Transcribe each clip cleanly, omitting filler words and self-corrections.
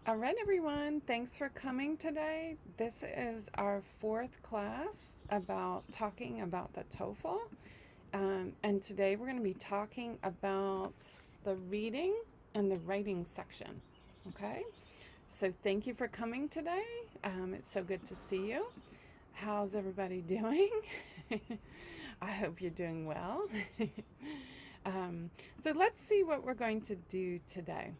All right, everyone, thanks for coming today. This is our fourth class about talking about the TOEFL. And today we're going to be talking about the reading and the writing section. Okay, so thank you for coming today. It's so good to see you. How's everybody doing? I hope you're doing well. So let's see what we're going to do today.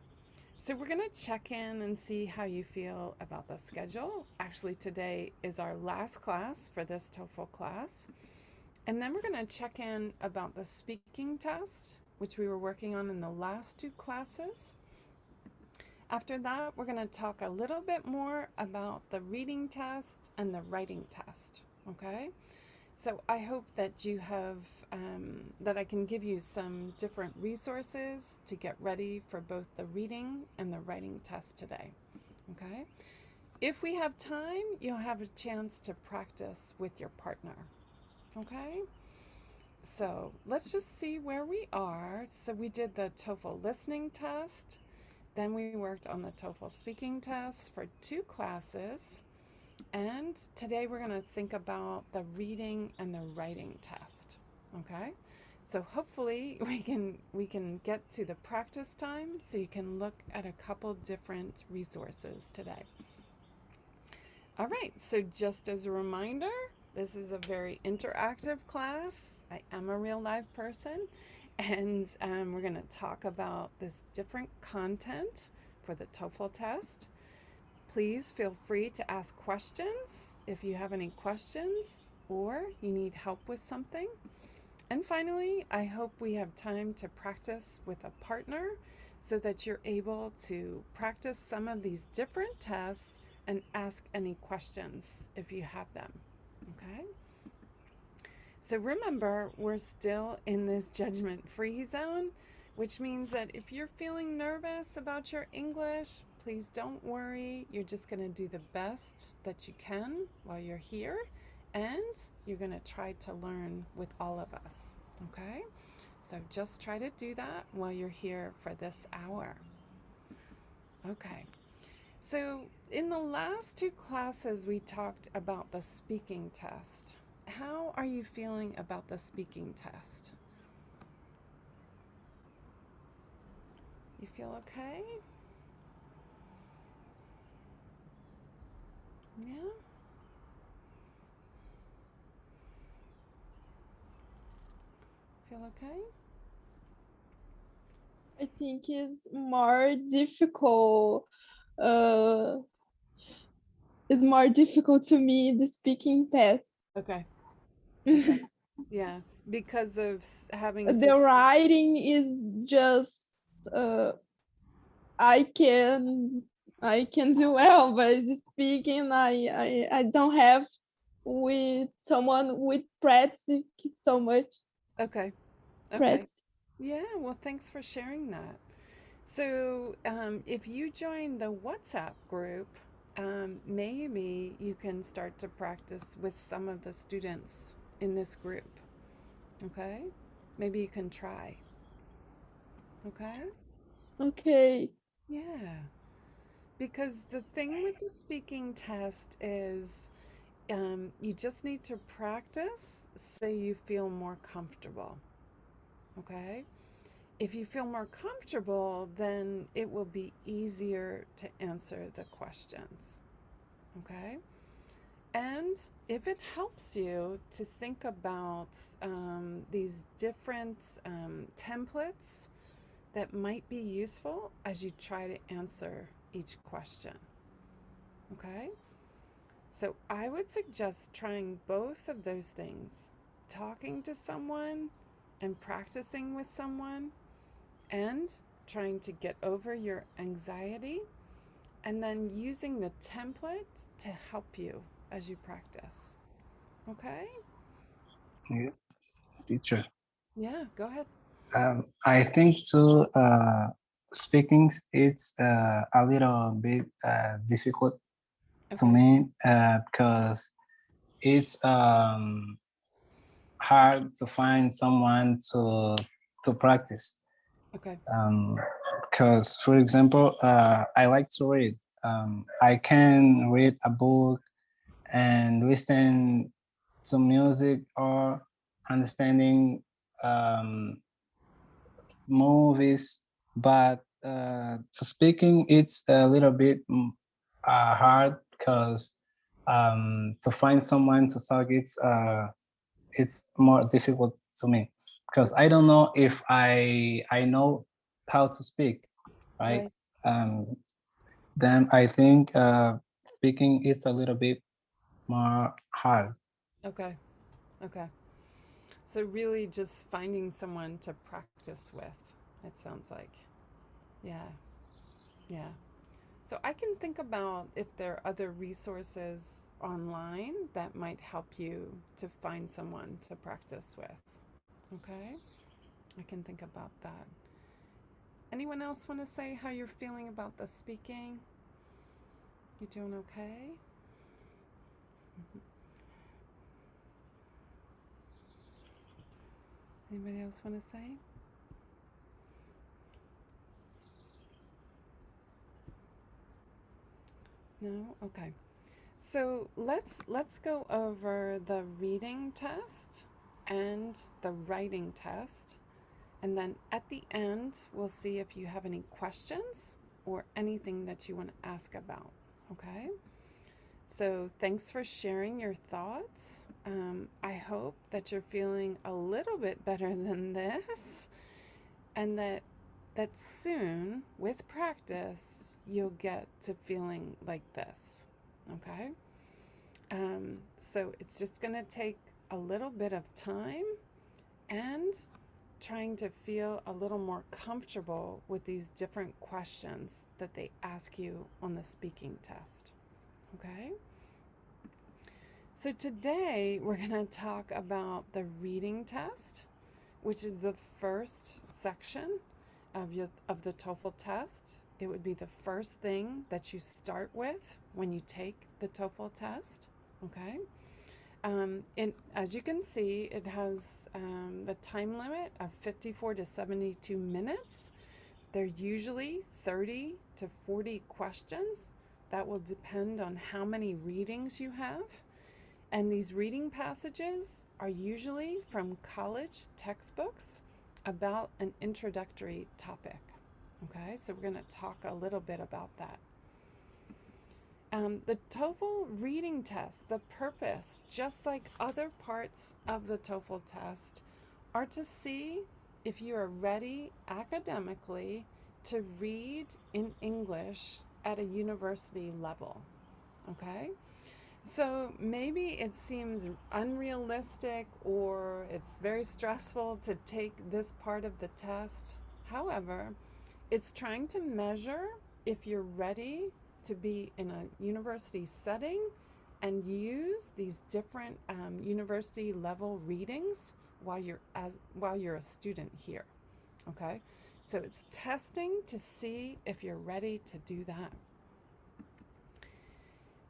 So we're going to check in and see how you feel about the schedule. Actually, today is our last class for this TOEFL class. And then we're going to check in about the speaking test, which we were working on in the last two classes. After that, we're going to talk a little bit more about the reading test and the writing test, okay? So I hope that you have, that I can give you some different resources to get ready for both the reading and the writing test today, okay? If we have time, you'll have a chance to practice with your partner, okay? So let's just see where we are. So we did the TOEFL listening test, then we worked on the TOEFL speaking test for 2 classes. And today we're going to think about the reading and the writing test. Okay? So hopefully we can get to the practice time so you can look at a couple different resources today. All right, so just as a reminder, this is a very interactive class. I am a real live person, and we're going to talk about this different content for the TOEFL test. Please feel free to ask questions if you have any questions or you need help with something. And finally, I hope we have time to practice with a partner so that you're able to practice some of these different tests and ask any questions if you have them. Okay? So remember, we're still in this judgment-free zone, which means that if you're feeling nervous about your English, please don't worry. You're just going to do the best that you can while you're here, and you're going to try to learn with all of us, okay? So just try to do that while you're here for this hour. Okay. So in the last 2 classes, we talked about the speaking test. How are you feeling about the speaking test? You feel okay? Yeah? Feel okay? I think it's more difficult. Uh, it's more difficult to me the speaking test. Okay. Okay. The Yeah. Because of having to. writing is just uh, I can I can do well, but the speaking I don't have with someone with practice so much Okay. Okay. practice. Yeah. Well, thanks for sharing that. So, if you join the WhatsApp group, maybe you can start to practice with some of the students in this group. Okay? Maybe you can try. Okay? Okay. Yeah. Because the thing with the speaking test is you just need to practice so you feel more comfortable. Okay? If you feel more comfortable, then it will be easier to answer the questions. Okay? And if it helps you to think about these different templates that might be useful as you try to answer each question. Okay? So I would suggest trying both of those things, talking to someone and practicing with someone, and trying to get over your anxiety, and then using the template to help you as you practice. Okay? Yeah, teacher. Yeah, go ahead. I think too. Speaking it's a little bit difficult to Okay. me because it's hard to find someone to practice. Okay. Because, for example, I like to read, I can read a book and listen to music or understanding movies, but to speaking it's a little bit hard because to find someone to talk it's more difficult to me because I don't know if I know how to speak, right? Then I think speaking is a little bit more hard. Okay. Okay. So really just finding someone to practice with, it sounds like. Yeah. Yeah. So I can think about if there are other resources online that might help you to find someone to practice with. Okay? I can think about that. Anyone else want to say how you're feeling about the speaking? You doing okay? Anybody else want to say? No? Okay. So let's go over the reading test and the writing test. And then at the end, we'll see if you have any questions or anything that you want to ask about. Okay? So thanks for sharing your thoughts. I hope that you're feeling a little bit better than this, and that soon, with practice, you'll get to feeling like this. Okay? So it's just going to take a little bit of time and trying to feel a little more comfortable with these different questions that they ask you on the speaking test. Okay? So today we're going to talk about the reading test, which is the first section of the TOEFL test. It would be the first thing that you start with when you take the TOEFL test. Okay? As you can see, it has the time limit of 54 to 72 minutes. They're usually 30 to 40 questions. That will depend on how many readings you have. And these reading passages are usually from college textbooks about an introductory topic. Okay, so we're going to talk a little bit about that. The TOEFL reading test, the purpose, just like other parts of the TOEFL test, are to see if you are ready academically to read in English at a university level. Okay? So maybe it seems unrealistic or it's very stressful to take this part of the test. However, it's trying to measure if you're ready to be in a university setting and use these different university level readings while you're a student here. Okay, so it's testing to see if you're ready to do that.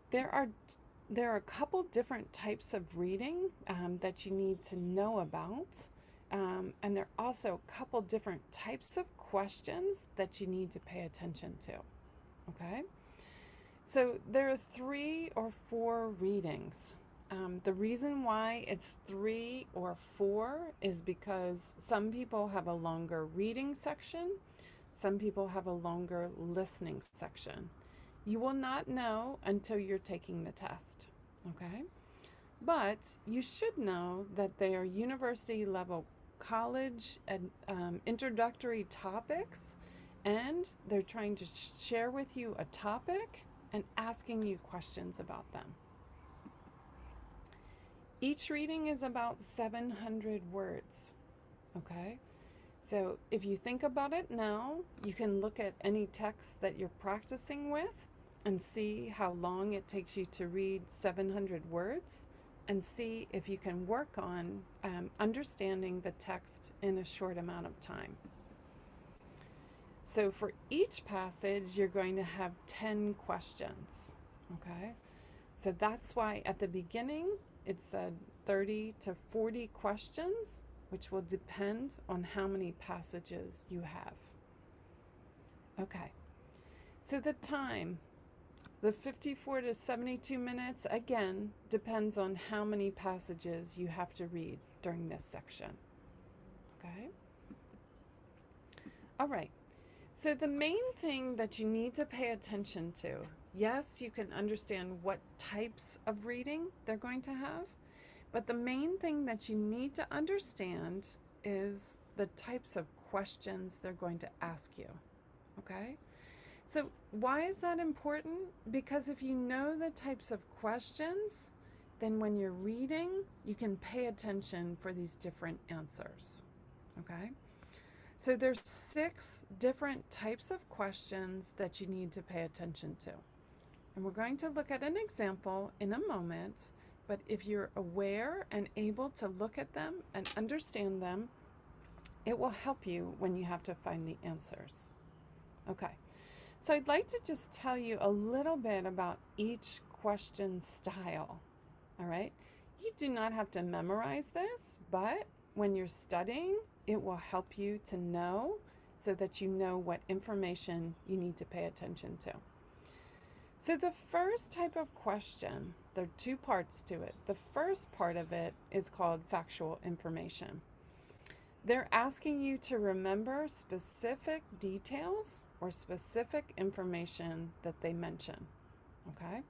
There are a couple different types of reading that you need to know about, and there are also a couple different types of questions that you need to pay attention to. Okay. So there are 3 or 4 readings. The reason why it's 3 or 4 is because some people have a longer reading section, some people have a longer listening section. You will not know until you're taking the test, okay? But you should know that they are university level college and introductory topics, and they're trying to share with you a topic and asking you questions about them. Each reading is about 700 words, okay? So if you think about it now, you can look at any text that you're practicing with and see how long it takes you to read 700 words and see if you can work on understanding the text in a short amount of time. So for each passage, you're going to have 10 questions, okay? So that's why at the beginning, it said 30 to 40 questions, which will depend on how many passages you have. Okay, so the time, The 54 to 72 minutes, again, depends on how many passages you have to read during this section. Okay? All right. So the main thing that you need to pay attention to, yes, you can understand what types of reading they're going to have, but the main thing that you need to understand is the types of questions they're going to ask you. Okay? So why is that important? Because if you know the types of questions, then when you're reading, you can pay attention for these different answers. Okay? So there's 6 different types of questions that you need to pay attention to. And we're going to look at an example in a moment, but if you're aware and able to look at them and understand them, it will help you when you have to find the answers. Okay. So I'd like to just tell you a little bit about each question style, all right? You do not have to memorize this, but when you're studying, it will help you to know so that you know what information you need to pay attention to. So the first type of question, there are 2 parts to it. The first part of it is called factual information. They're asking you to remember specific details or specific information that they mention, okay?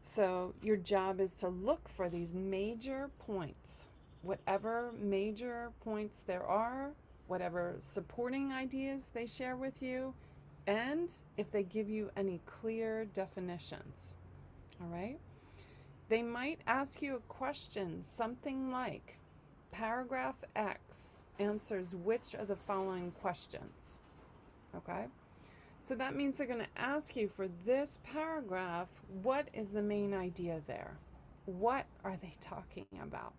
So your job is to look for these major points, whatever major points there are, whatever supporting ideas they share with you, and if they give you any clear definitions, all right? They might ask you a question, something like, paragraph X answers which of the following questions, okay? So that means they're going to ask you for this paragraph, what is the main idea there? What are they talking about?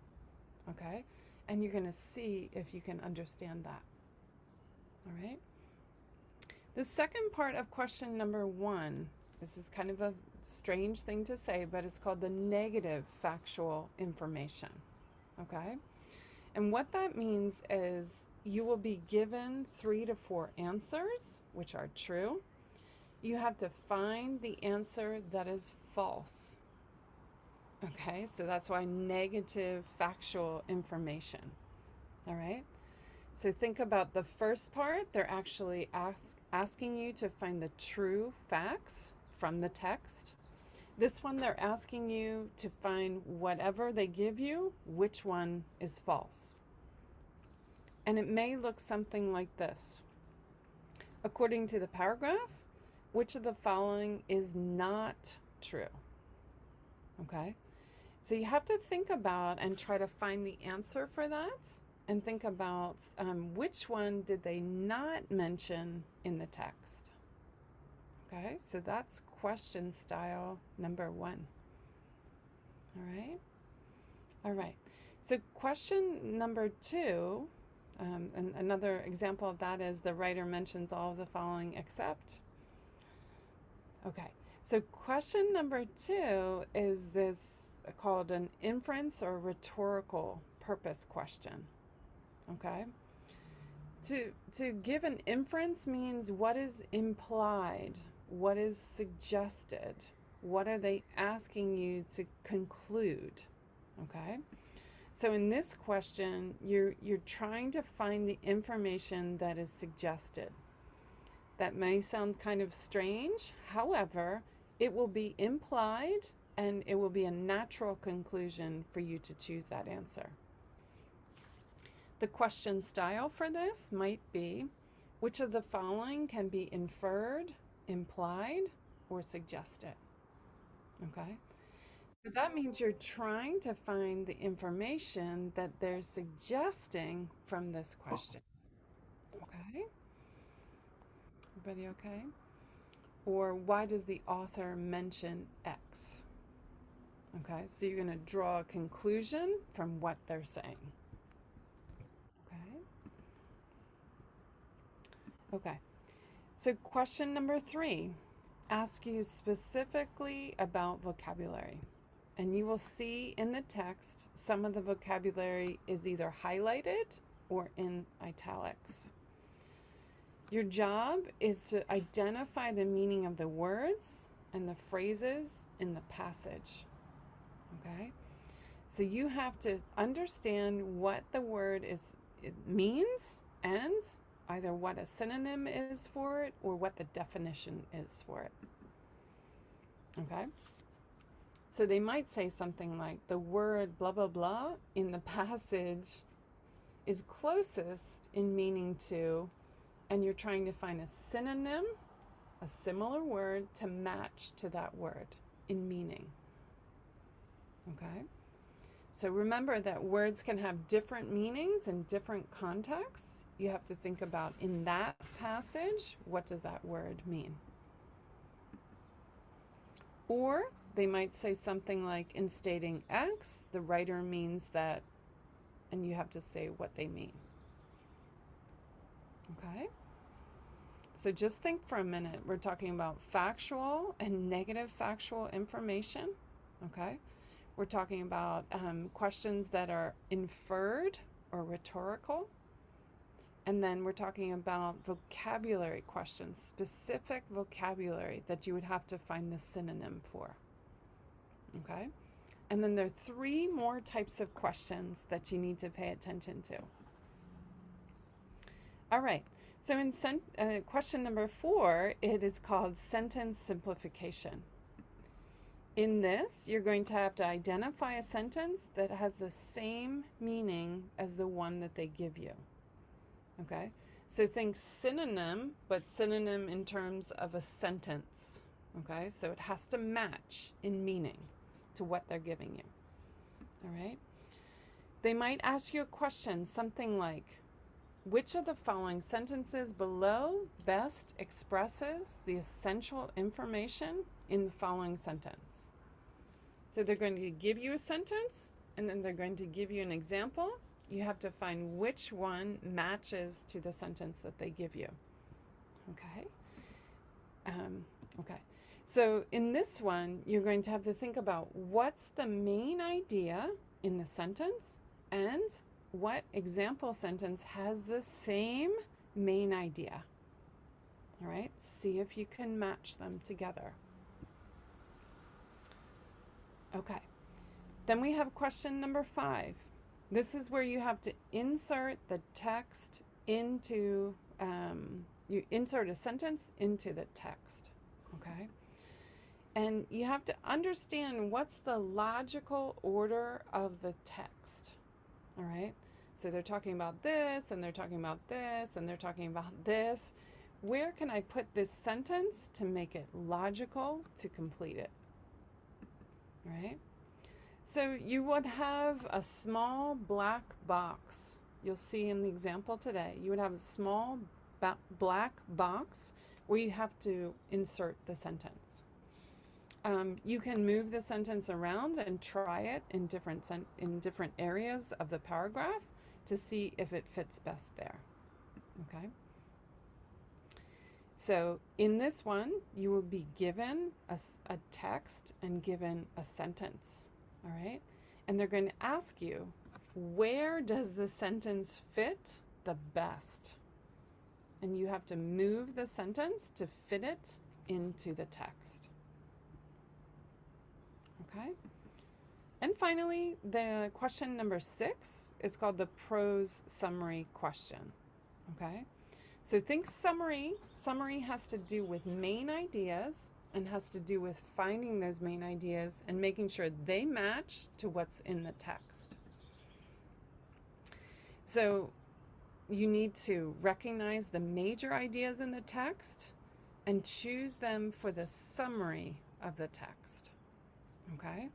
Okay? And you're going to see if you can understand that. All right? The second part of question number 1, this is kind of a strange thing to say, but it's called the negative factual information. Okay? And what that means is you will be given 3 to 4 answers, which are true. You have to find the answer that is false. Okay, so that's why negative factual information. All right, so think about the first part. They're actually asking you to find the true facts from the text. This one, they're asking you to find whatever they give you, which one is false. And it may look something like this. According to the paragraph, which of the following is not true? Okay, so you have to think about and try to find the answer for that, and think about which one did they not mention in the text. Okay, so that's question style number 1. All right. So question number 2, and another example of that is the writer mentions all of the following except. Okay, so question number 2 is this called an inference or rhetorical purpose question. Okay, to give an inference means what is implied, what is suggested, what are they asking you to conclude. Okay, so in this question, you're trying to find the information that is suggested. That may sound kind of strange. However, it will be implied and it will be a natural conclusion for you to choose that answer. The question style for this might be, which of the following can be inferred, implied, or suggested? Okay. But that means you're trying to find the information that they're suggesting from this question. Okay? Everybody okay? Or why does the author mention X? Okay, so you're going to draw a conclusion from what they're saying. Okay, so question number 3 asks you specifically about vocabulary. And you will see in the text some of the vocabulary is either highlighted or in italics. Your job is to identify the meaning of the words and the phrases in the passage. Okay? So you have to understand what the word it means, and either what a synonym is for it or what the definition is for it. Okay? So they might say something like the word blah, blah, blah in the passage is closest in meaning to, and you're trying to find a synonym, a similar word to match to that word in meaning. Okay? So remember that words can have different meanings in different contexts. You have to think about, in that passage, what does that word mean? Or they might say something like, in stating X, the writer means that, and you have to say what they mean. Okay? So just think for a minute. We're talking about factual and negative factual information. Okay? We're talking about questions that are inferred or rhetorical. And then we're talking about vocabulary questions, specific vocabulary that you would have to find the synonym for. Okay? And then there are 3 more types of questions that you need to pay attention to. All right. So in question number 4, it is called sentence simplification. In this, you're going to have to identify a sentence that has the same meaning as the one that they give you. Okay? So think synonym, but synonym in terms of a sentence. Okay? So it has to match in meaning to what they're giving you. All right? They might ask you a question, something like, which of the following sentences below best expresses the essential information in the following sentence? So they're going to give you a sentence, and then they're going to give you an example. You have to find which one matches to the sentence that they give you. Okay? Okay. So in this one, you're going to have to think about what's the main idea in the sentence and what example sentence has the same main idea. All right? See if you can match them together. Okay. Then we have question number 5. This is where you have to insert the text into, you insert a sentence into the text. Okay? And you have to understand what's the logical order of the text. All right? So they're talking about this, and they're talking about this, and they're talking about this. Where can I put this sentence to make it logical to complete it? All right? So you would have a small black box. You'll see in the example today, you would have a small black box where you have to insert the sentence. You can move the sentence around and try it in different areas of the paragraph to see if it fits best there. Okay? So in this one, you will be given a text and given a sentence. All right? And they're going to ask you, where does the sentence fit the best? And you have to move the sentence to fit it into the text. Okay? And finally, the question number 6 is called the prose summary question. Okay? So think summary. Summary has to do with main ideas and has to do with finding those main ideas and making sure they match to what's in the text. So you need to recognize the major ideas in the text and choose them for the summary of the text. Okay?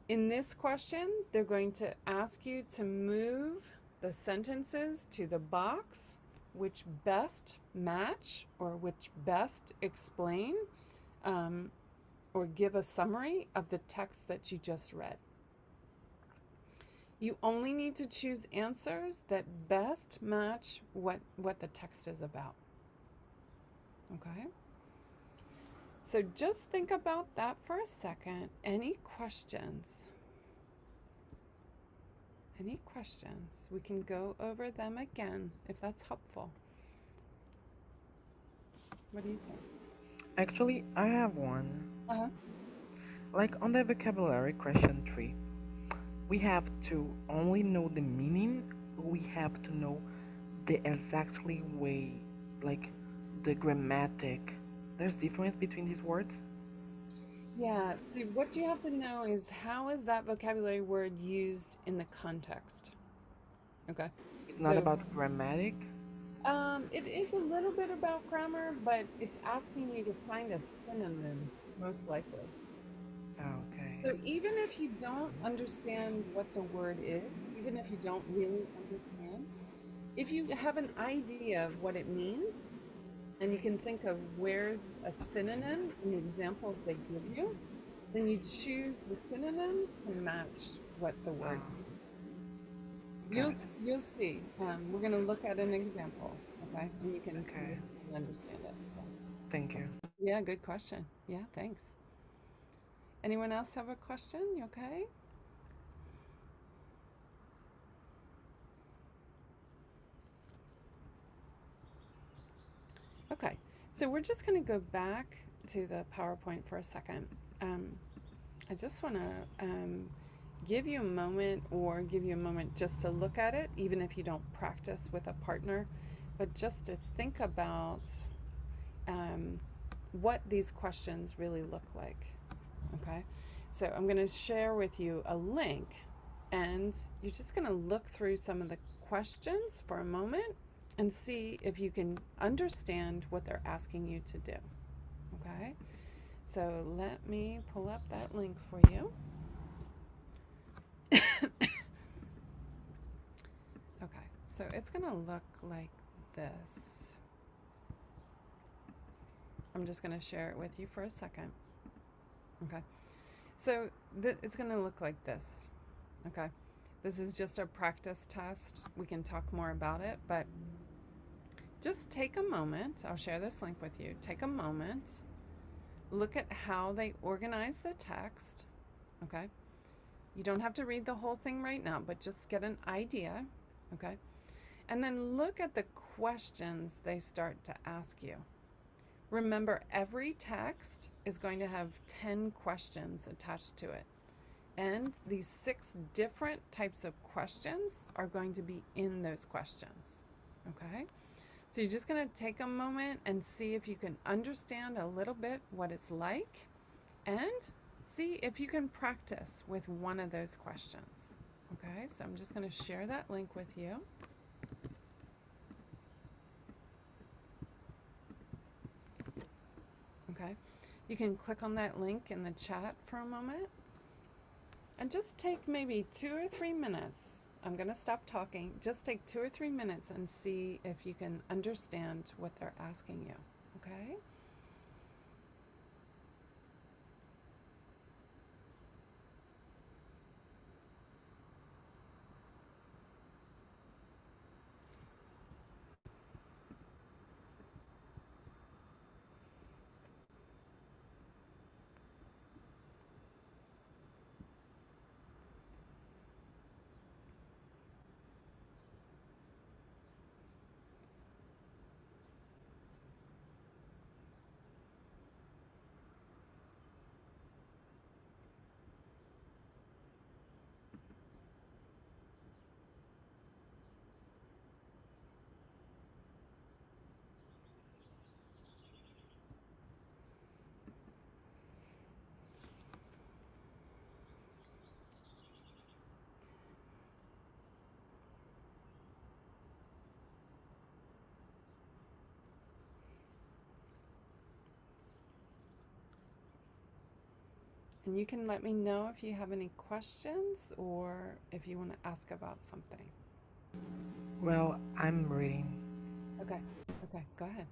In this question, they're going to ask you to move the sentences to the box which best match or which best explain or give a summary of the text that you just read. You only need to choose answers that best match what the text is about. Okay? So just think about that for a second. Any questions? Any questions? We can go over them again if that's helpful. What do you think? Actually, I have one. Uh-huh. Like on the vocabulary question 3, we have to only know the meaning, we have to know the exactly way, like the grammatic. There's difference between these words. Yeah, so what you have to know is how is that vocabulary word used in the context? Okay. It's not So, about grammatic. it is a little bit about grammar, but it's asking you to find a synonym, most likely. Okay. So even if you don't understand what the word is, even if you don't really understand, if you have an idea of what it means, and you can think of where's a synonym in the examples they give you, then you choose the synonym to match what the word Oh, means. got You'll it. you'll see. We're going to look at an example, okay, and you can see Okay. if you can understand it. So, Thank you. yeah, good question. Yeah, thanks. Anyone else have a question? You okay? Okay, so we're just going to go back to the PowerPoint for a second. Um, I just want to give you a moment, or give you a moment just to look at it, even if you don't practice with a partner, but just to think about um, what these questions really look like. Okay, so I'm going to share with you a link, and you're just going to look through some of the questions for a moment and see if you can understand what they're asking you to do. Okay, so let me pull up that link for you. Okay, so it's going to look like this. I'm just going to share it with you for a second. Okay, so it's going to look like this. Okay, this is just a practice test. We can talk more about it, but just take a moment. I'll share this link with you. Take a moment, look at how they organize the text. Okay, you don't have to read the whole thing right now, but just get an idea. Okay, and then look at the questions they start to ask you. Remember, every text is going to have 10 questions attached to it. And these 6 different types of questions are going to be in those questions. Okay? So you're just going to take a moment and see if you can understand a little bit what it's like, and see if you can practice with one of those questions. Okay? So I'm just going to share that link with you. Okay? You can click on that link in the chat for a moment. And just take maybe 2 or 3 minutes. I'm going to stop talking. Just take 2 or 3 minutes and see if you can understand what they're asking you. Okay? And you can let me know if you have any questions or if you want to ask about something. Well, I'm reading. Okay. Okay, go ahead.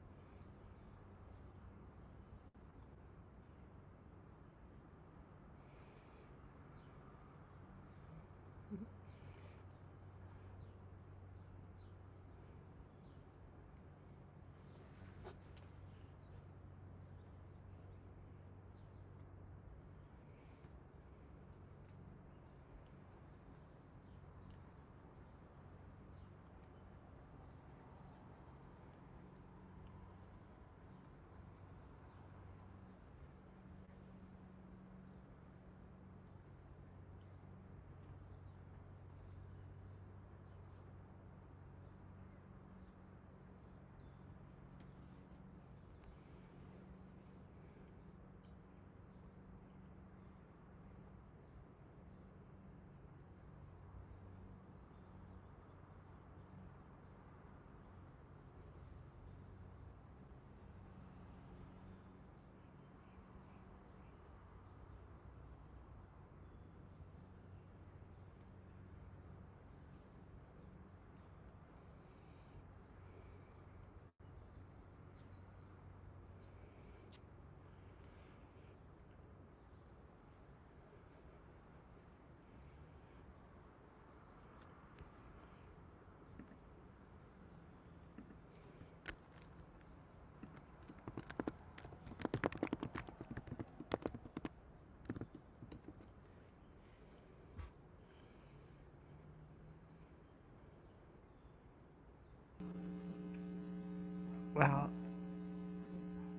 Well,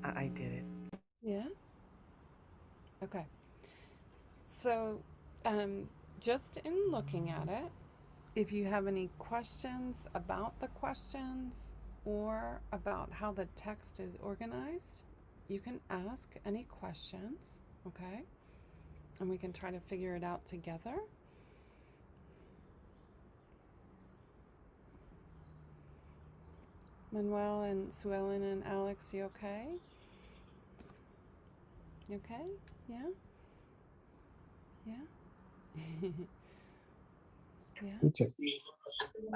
I did it. Yeah? Okay. So, just in looking at it, if you have any questions about the questions or about how the text is organized, you can ask any questions, okay? And we can try to figure it out together. Manuel and Sue Ellen and Alex, you okay? You okay? Yeah? Yeah? Yeah? Teacher,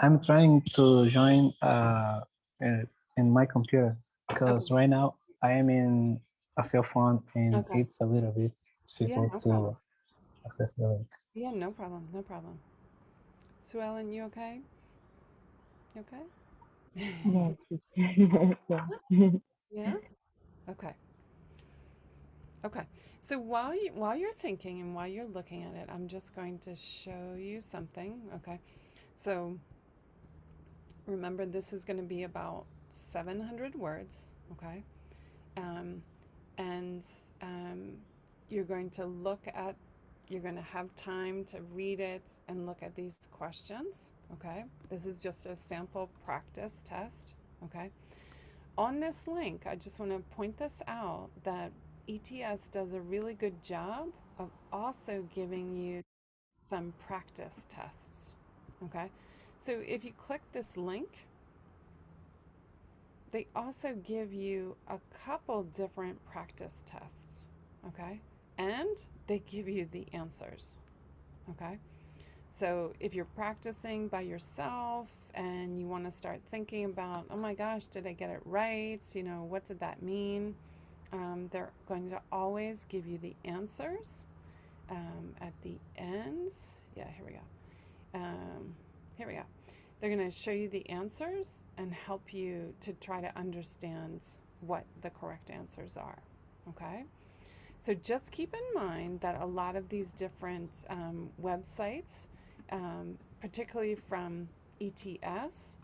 I'm trying to join in my computer because Okay. right now I am in a cell phone and Okay. it's a little bit Yeah, difficult no to problem. access the link. Yeah, no problem. No problem. Sue Ellen, you okay? You okay? Yes. Yeah. Yeah? Okay. Okay. So while you're thinking and while you're looking at it, I'm just going to show you something. Okay. So remember, this is going to be about 700 words. Okay. Um, and you're going to you're going to have time to read it and look at these questions. Okay. This is just a sample practice test. Okay. On this link, I just want to point this out that ETS does a really good job of also giving you some practice tests. Okay, so if you click this link, they also give you a couple different practice tests. Okay, and they give you the answers. Okay, so if you're practicing by yourself and you want to start thinking about, oh my gosh, did I get it right? You know, what did that mean? They're going to always give you the answers at the ends. Yeah, here we go. Here we go. They're going to show you the answers and help you to try to understand what the correct answers are. Okay? So just keep in mind that a lot of these different websites, particularly from ETS,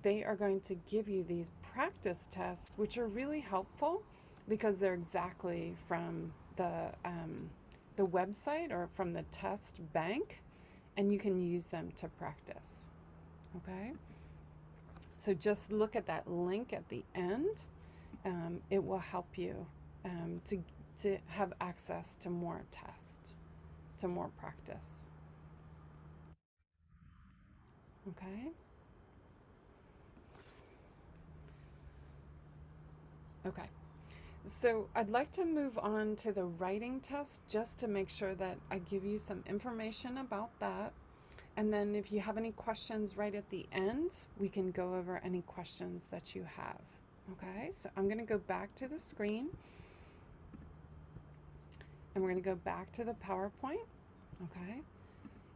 they are going to give you these practice tests, which are really helpful because they're exactly from the website or from the test bank, and you can use them to practice. Okay? So just look at that link at the end. It will help you to have access to more tests, to more practice. Okay? Okay. So I'd like to move on to the writing test just to make sure that I give you some information about that. And then if you have any questions right at the end, we can go over any questions that you have. Okay, so I'm going to go back to the screen and we're going to go back to the PowerPoint. Okay,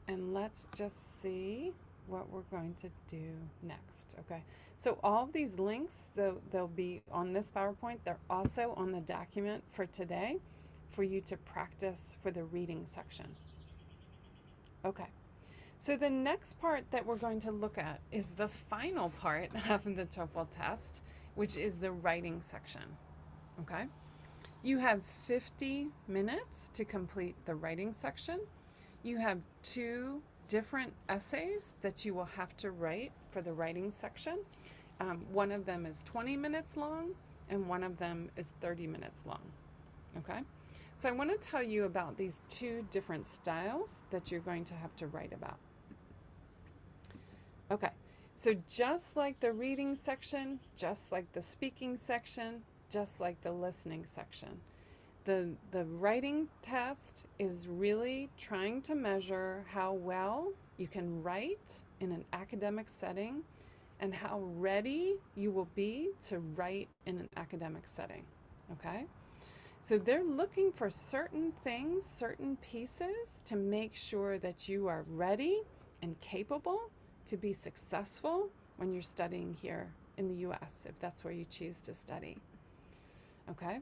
and let's just see what we're going to do next. Okay, so all of these links, they'll be on this PowerPoint. They're also on the document for today for you to practice for the reading section. Okay, so the next part that we're going to look at is the final part of the TOEFL test, which is the writing section. Okay, you have 50 minutes to complete the writing section. You have 2 different essays that you will have to write for the writing section. One of them is 20 minutes long and one of them is 30 minutes long. Okay, so I want to tell you about these 2 different styles that you're going to have to write about. Okay, so just like the reading section, just like the speaking section, just like the listening section, the writing test is really trying to measure how well you can write in an academic setting and how ready you will be to write in an academic setting. Okay? So they're looking for certain things, certain pieces to make sure that you are ready and capable to be successful when you're studying here in the US, if that's where you choose to study. Okay?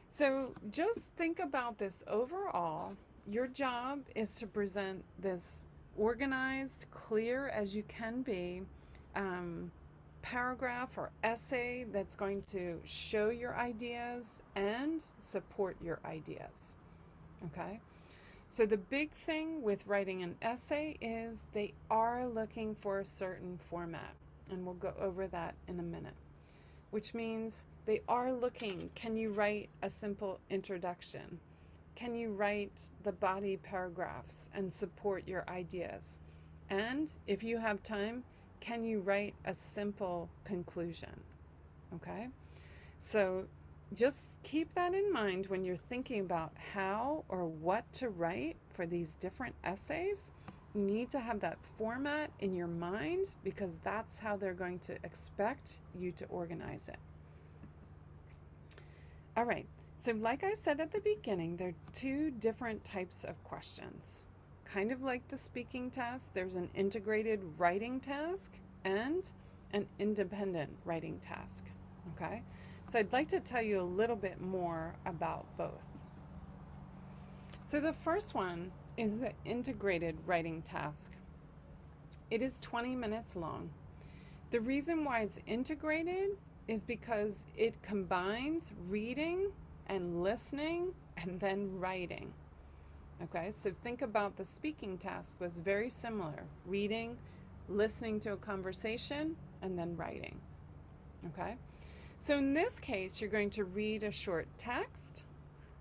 So just think about this overall. Your job is to present this organized, clear as you can be paragraph or essay that's going to show your ideas and support your ideas. Okay? So the big thing with writing an essay is they are looking for a certain format, and we'll go over that in a minute, which means they are looking, can you write a simple introduction? Can you write the body paragraphs and support your ideas? And if you have time, can you write a simple conclusion? Okay? So just keep that in mind when you're thinking about how or what to write for these different essays. You need to have that format in your mind because that's how they're going to expect you to organize it. All right, so like I said at the beginning, there are two different types of questions. Kind of like the speaking task, there's an integrated writing task and an independent writing task, okay? So I'd like to tell you a little bit more about both. So the first one is the integrated writing task. It is 20 minutes long. The reason why it's integrated is because it combines reading and listening and then writing. Okay, so think about the speaking task was very similar. Reading, listening to a conversation, and then writing. Okay, so in this case, you're going to read a short text,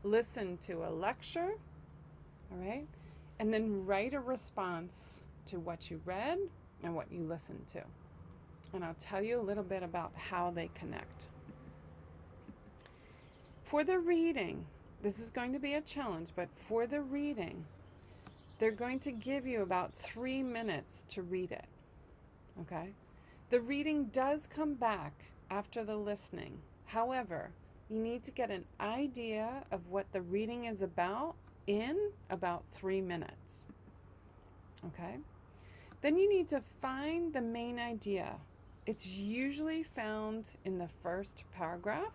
listen to a lecture, all right, and then write a response to what you read and what you listened to. And I'll tell you a little bit about how they connect. For the reading, this is going to be a challenge, but for the reading, they're going to give you about 3 minutes to read it, okay? The reading does come back after the listening. However, you need to get an idea of what the reading is about in about 3 minutes, okay? Then you need to find the main idea. It's usually found in the first paragraph,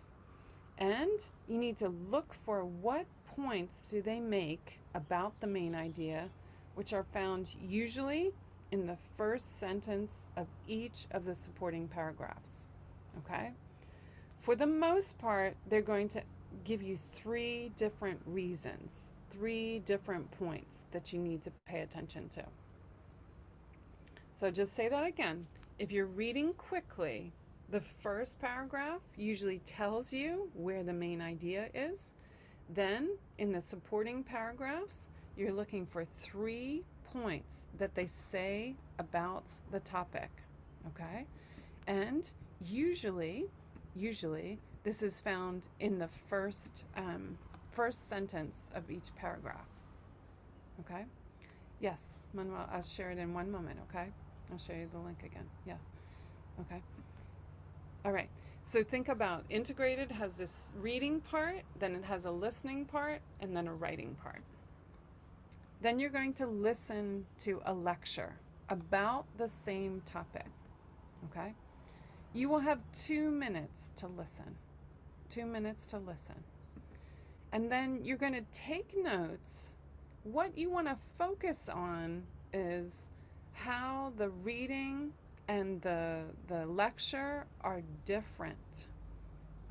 and you need to look for what points do they make about the main idea, which are found usually in the first sentence of each of the supporting paragraphs, okay? For the most part, they're going to give you 3 different reasons, 3 different points that you need to pay attention to. So just say that again. If you're reading quickly, the first paragraph usually tells you where the main idea is. Then in the supporting paragraphs, you're looking for 3 points that they say about the topic, okay? And usually this is found in the first sentence of each paragraph, okay? Yes, Manuel, I'll share it in one moment, okay? I'll show you the link again. Yeah, okay. All right, so think about integrated has this reading part, then it has a listening part, and then a writing part. Then you're going to listen to a lecture about the same topic, okay? You will have 2 minutes to listen, 2 minutes to listen. And then you're going to take notes. What you want to focus on is how the reading and the lecture are different,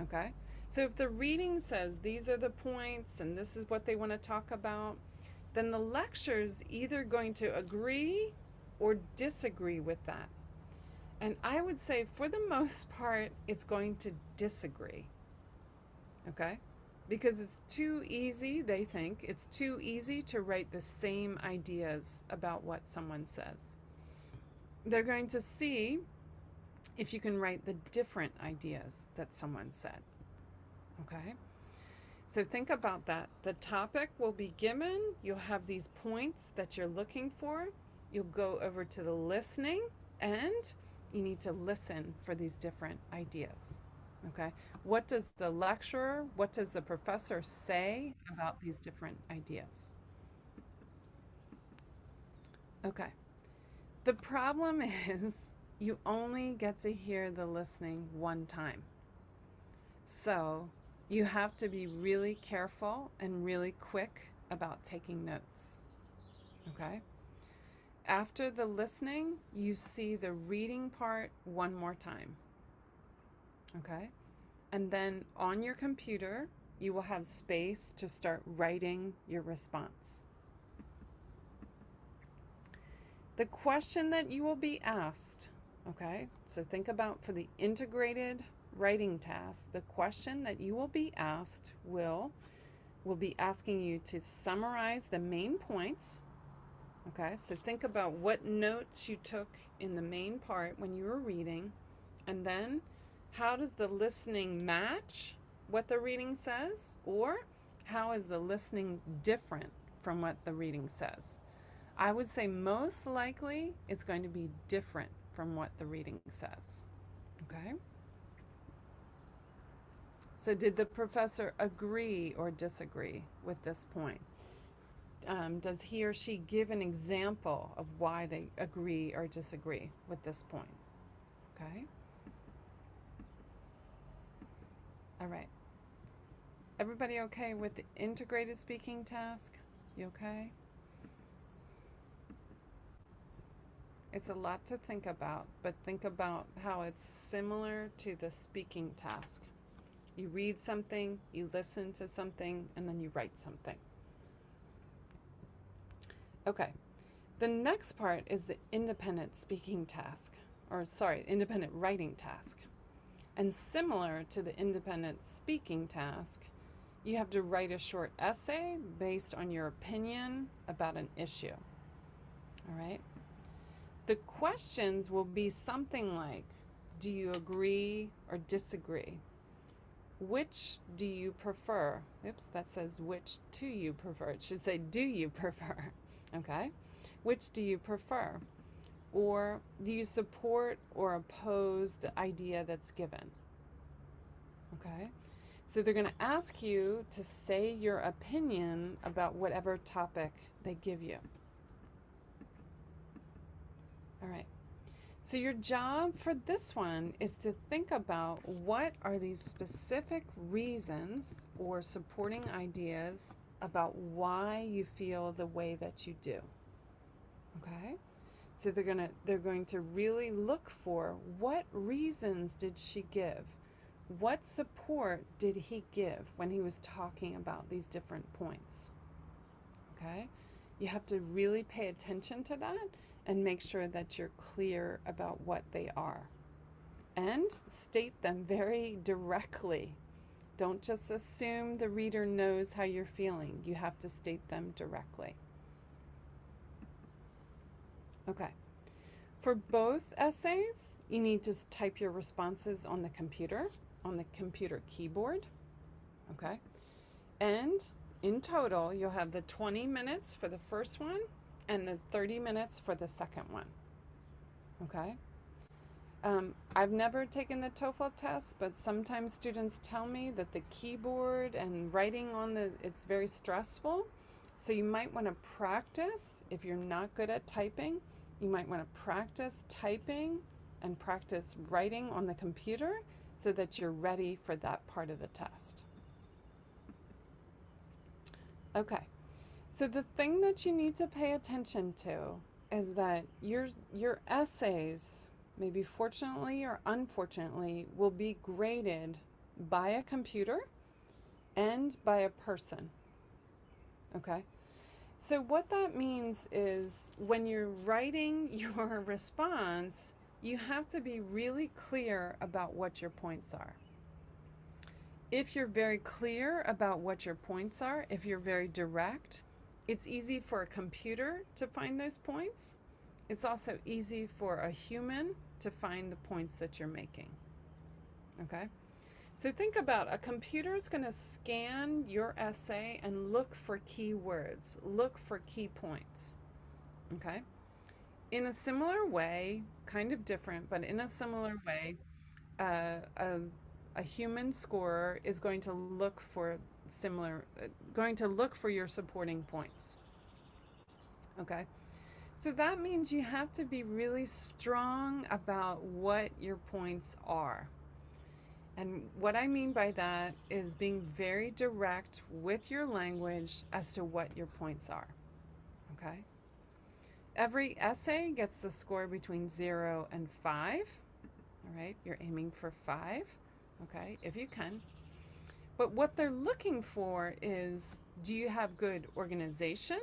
okay? So if the reading says these are the points and this is what they want to talk about, then the lecture's either going to agree or disagree with that. And I would say for the most part, it's going to disagree, okay? Because it's too easy, they think, it's too easy to write the same ideas about what someone says. They're going to see if you can write the different ideas that someone said, okay? So think about that. The topic will be given. You'll have these points that you're looking for. You'll go over to the listening, and you need to listen for these different ideas, okay? What does the lecturer, what does the professor say about these different ideas? Okay. The problem is you only get to hear the listening one time. So you have to be really careful and really quick about taking notes, okay? After the listening, you see the reading part one more time. Okay? And then on your computer, you will have space to start writing your response. The question that you will be asked, okay? So think about for the integrated writing task, the question that you will be asked will be asking you to summarize the main points. Okay, so think about what notes you took in the main part when you were reading, and then how does the listening match what the reading says, or how is the listening different from what the reading says? I would say most likely it's going to be different from what the reading says. Okay? So did the professor agree or disagree with this point? Does he or she give an example of why they agree or disagree with this point? Okay? All right. Everybody okay with the integrated speaking task? You okay? It's a lot to think about, but think about how it's similar to the speaking task. You read something, you listen to something, and then you write something. Okay, the next part is the independent speaking task, independent writing task. And similar to the independent speaking task, you have to write a short essay based on your opinion about an issue. All right? The questions will be something like, do you agree or disagree? Which do you prefer? Oops, that says which do you prefer. It should say do you prefer? Okay? Which do you prefer? Or do you support or oppose the idea that's given? Okay? So they're going to ask you to say your opinion about whatever topic they give you. All right. So your job for this one is to think about what are these specific reasons or supporting ideas about why you feel the way that you do. Okay? So they're going to really look for what reasons did she give? What support did he give when he was talking about these different points? Okay? You have to really pay attention to that and make sure that you're clear about what they are. And state them very directly. Don't just assume the reader knows how you're feeling. You have to state them directly. Okay. For both essays, you need to type your responses on the computer keyboard. Okay? And in total, you'll have the 20 minutes for the first one and the 30 minutes for the second one. Okay? I've never taken the TOEFL test, but sometimes students tell me that the keyboard and writing it's very stressful. So you might want to practice, if you're not good at typing, you might want to practice typing and practice writing on the computer so that you're ready for that part of the test. Okay, so the thing that you need to pay attention to is that your essays, maybe fortunately or unfortunately, will be graded by a computer and by a person. Okay? So what that means is when you're writing your response, you have to be really clear about what your points are. If you're very clear about what your points are, if you're very direct, it's easy for a computer to find those points. It's also easy for a human to find the points that you're making. Okay? So think about a computer is going to scan your essay and look for keywords, look for key points. Okay? In a similar way, kind of different, but in a similar way, a human scorer is going to look for your supporting points. Okay? So that means you have to be really strong about what your points are. And what I mean by that is being very direct with your language as to what your points are. Okay? Every essay gets the score between 0 and 5. All right? You're aiming for 5. okay, if you can. But what they're looking for is, do you have good organization?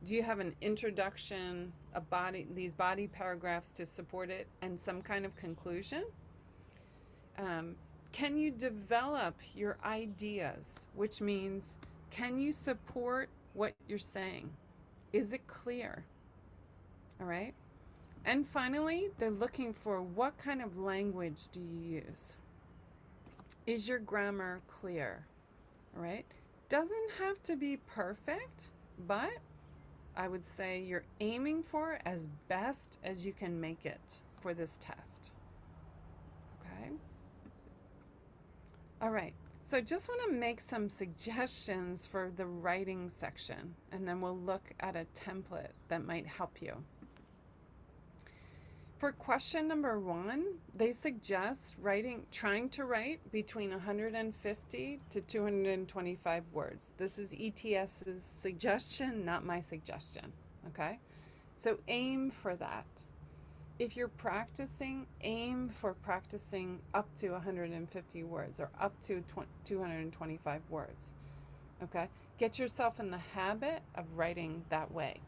Do you have an introduction, these body paragraphs to support it, and some kind of conclusion? Can you develop your ideas, which means, can you support what you're saying? Is it clear? All right. And finally, they're looking for, what kind of language do you use? Is your grammar clear? All right. Doesn't have to be perfect, but I would say you're aiming for as best as you can make it for this test. Okay. All right. So I just want to make some suggestions for the writing section, and then we'll look at a template that might help you. For question number 1, they suggest trying to write between 150 to 225 words. This is ETS's suggestion, not my suggestion, okay? So aim for that. If you're practicing, aim for practicing up to 150 words or up to 225 words, okay? Get yourself in the habit of writing that way.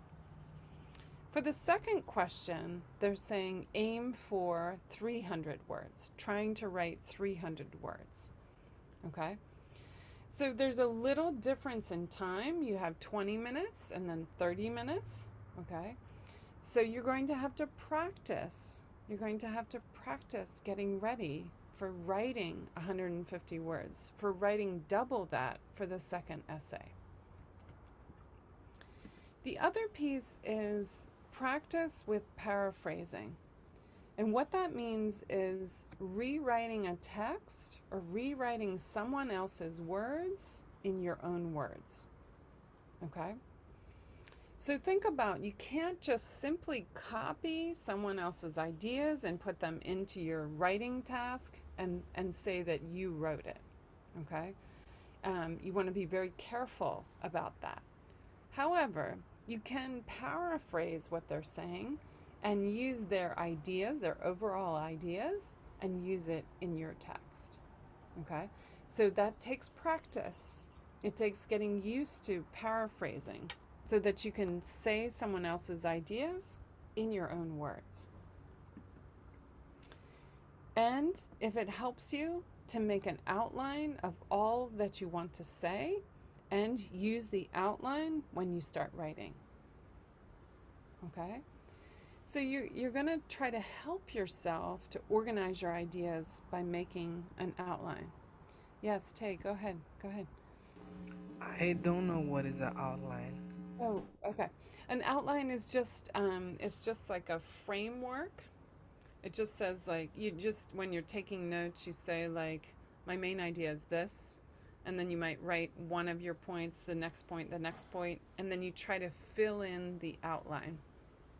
For the second question, they're saying aim for 300 words, trying to write 300 words, okay? So there's a little difference in time. You have 20 minutes and then 30 minutes, okay? So you're going to have to practice. You're going to have to practice getting ready for writing 150 words, for writing double that for the second essay. The other piece is practice with paraphrasing. And what that means is rewriting a text or rewriting someone else's words in your own words, okay? So think about, you can't just simply copy someone else's ideas and put them into your writing task and say that you wrote it, okay? You want to be very careful about that. However, you can paraphrase what they're saying and use their ideas, their overall ideas, and use it in your text, okay? So that takes practice. It takes getting used to paraphrasing so that you can say someone else's ideas in your own words. And if it helps you to make an outline of all that you want to say, and use the outline when you start writing, okay? So you're going to try to help yourself to organize your ideas by making an outline. Yes, Tay, go ahead. I don't know what is an outline. Oh, okay. An outline is just it's just like a framework. It just says, like, when you're taking notes, you say, like, my main idea is this, and then you might write one of your points, the next point, and then you try to fill in the outline,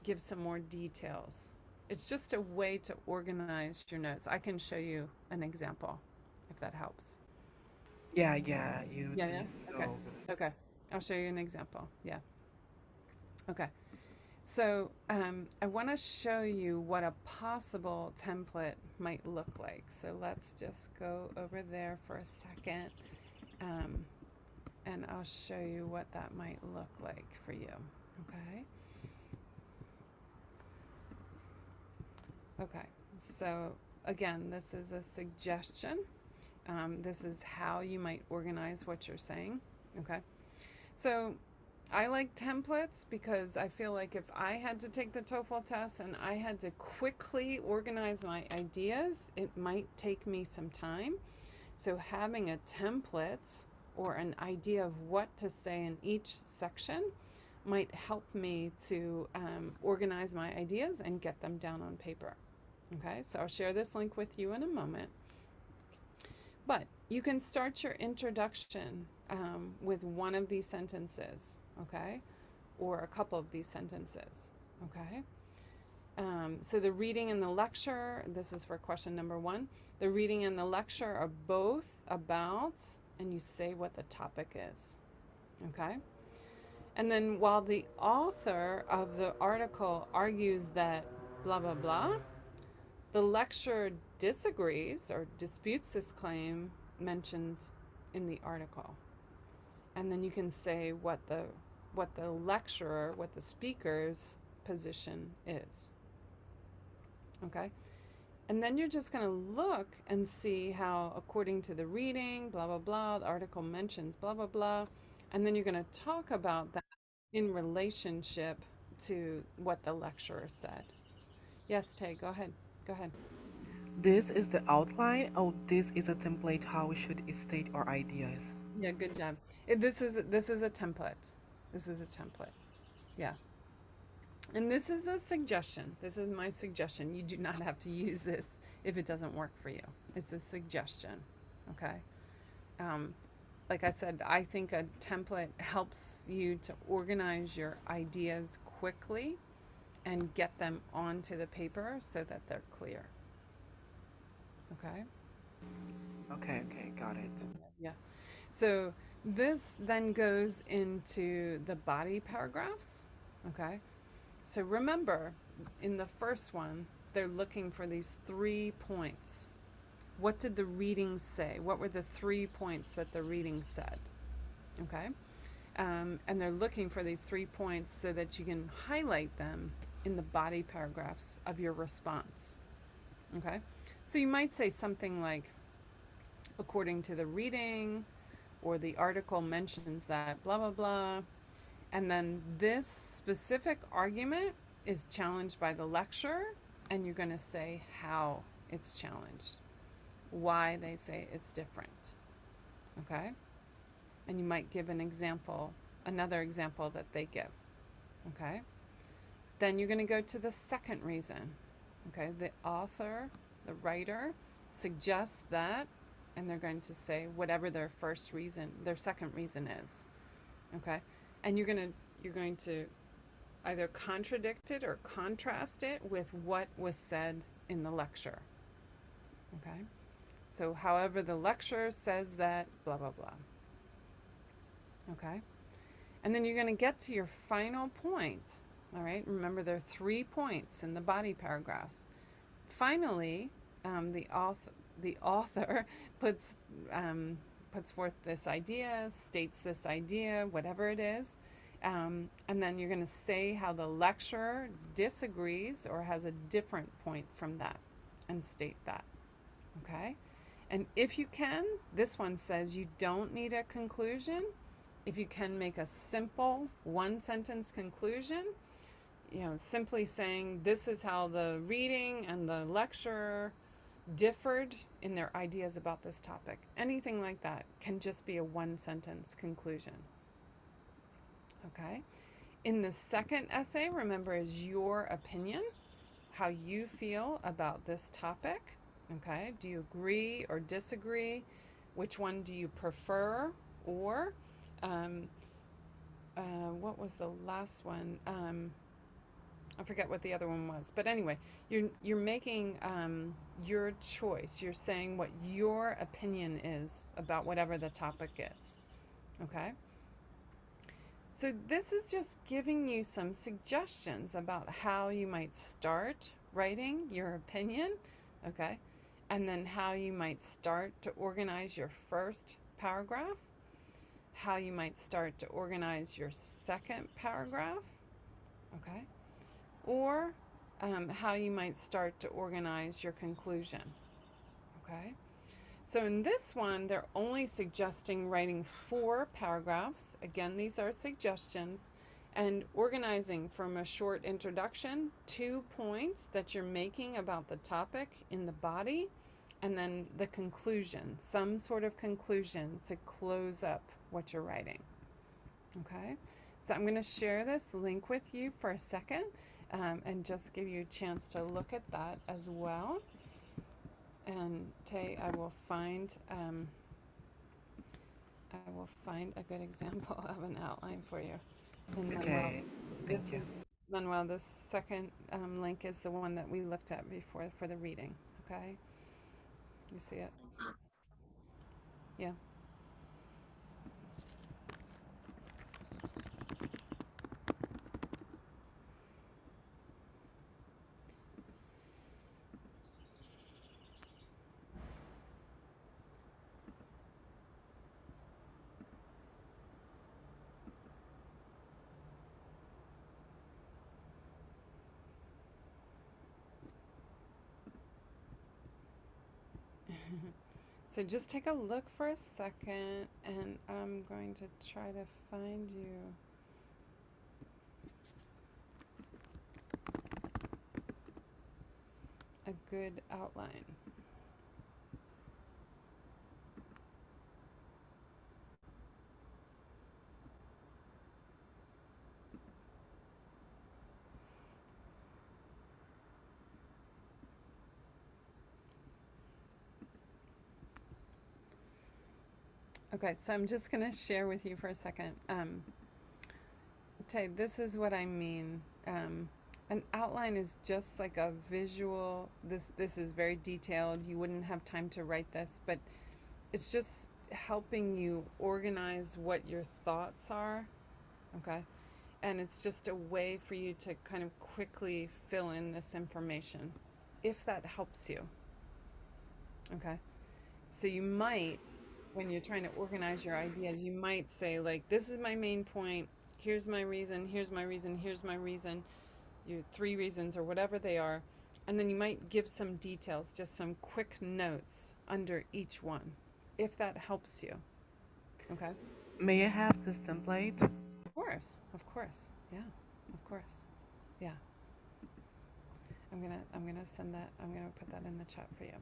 give some more details. It's just a way to organize your notes. I can show you an example if that helps. Yeah, you Yeah. did so Okay. good. Okay. I'll show you an example. Yeah. Okay. So I want to show you what a possible template might look like. So let's just go over there for a second, and I'll show you what that might look like for you. Okay. Okay. So again, this is a suggestion. This is how you might organize what you're saying. Okay. So I like templates because I feel like if I had to take the TOEFL test and I had to quickly organize my ideas, it might take me some time. So having a template or an idea of what to say in each section might help me to organize my ideas and get them down on paper. Okay, so I'll share this link with you in a moment. But you can start your introduction with one of these sentences, okay? Or a couple of these sentences, okay? So the reading and the lecture, this is for question number 1. The reading and the lecture are both about, and you say what the topic is, okay? And then while the author of the article argues that blah, blah, blah, The lecturer disagrees or disputes this claim mentioned in the article. And then you can say what the lecturer, what the speaker's position is. Okay? And then you're just going to look and see how, according to the reading, blah, blah, blah, the article mentions blah, blah, blah. And then you're going to talk about that in relationship to what the lecturer said. Yes, Tay, go ahead. Go ahead. This is the outline, or this is a template how we should state our ideas. Yeah, good job. This is a template. This is a template. Yeah. And this is a suggestion. This is my suggestion. You do not have to use this if it doesn't work for you. It's a suggestion. Okay. Like I said, I think a template helps you to organize your ideas quickly and get them onto the paper so that they're clear. Okay. Okay, got it. Yeah. So this then goes into the body paragraphs. Okay. So remember, in the first one, they're looking for these 3 points. What did the reading say? What were the 3 points that the reading said? Okay. And they're looking for these 3 points so that you can highlight them in the body paragraphs of your response. Okay. So you might say something like, according to the reading, or the article mentions that blah, blah, blah. And then this specific argument is challenged by the lecturer, and you're going to say how it's challenged, why they say it's different. Okay? And you might give an example, another example that they give. Okay? Then you're going to go to the second reason. Okay? The author, the writer, suggests that, and they're going to say whatever their second reason is. Okay? And you're going to either contradict it or contrast it with what was said in the lecture. Okay? So however the lecturer says that, blah, blah, blah. Okay? And then you're going to get to your final point. All right? Remember, there are 3 points in the body paragraphs. Finally, the author puts forth this idea, states this idea, whatever it is, and then you're going to say how the lecturer disagrees or has a different point from that, and state that. Okay? And if you can, this one says you don't need a conclusion. If you can make a simple 1-sentence conclusion, simply saying this is how the reading and the lecturer differed in their ideas about this topic. Anything like that can just be a 1-sentence conclusion. Okay? In the second essay, remember, is your opinion, how you feel about this topic. Okay? Do you agree or disagree? Which one do you prefer? Or, what was the last one? I forget what the other one was, but anyway, you're making your choice. You're saying what your opinion is about whatever the topic is. Okay? So this is just giving you some suggestions about how you might start writing your opinion, okay? And then how you might start to organize your first paragraph, how you might start to organize your second paragraph, okay? Or how you might start to organize your conclusion, okay? So in this one, they're only suggesting writing 4 paragraphs. Again, these are suggestions. And organizing from a short introduction, 2 points that you're making about the topic in the body, and then the conclusion, some sort of conclusion to close up what you're writing. Okay? So I'm going to share this link with you for a second and just give you a chance to look at that as well. And Tay, I will find a good example of an outline for you. And Okay, thank you. Manuel, this second link is the one that we looked at before for the reading. Okay, you see it? Yeah. So just take a look for a second, and I'm going to try to find you a good outline. Okay, so I'm just going to share with you for a second. Tay, this is what I mean. An outline is just like a visual. This is very detailed. You wouldn't have time to write this, but it's just helping you organize what your thoughts are. Okay, and it's just a way for you to kind of quickly fill in this information, if that helps you. Okay, so you might, when you're trying to organize your ideas, you might say, like, this is my main point, here's my reason, here's my reason, here's my reason, your 3 reasons or whatever they are, and then you might give some details, just some quick notes under each one, if that helps you. Okay? May I have this template? Of course. Yeah, of course. Yeah. I'm gonna send that, I'm gonna put that in the chat for you.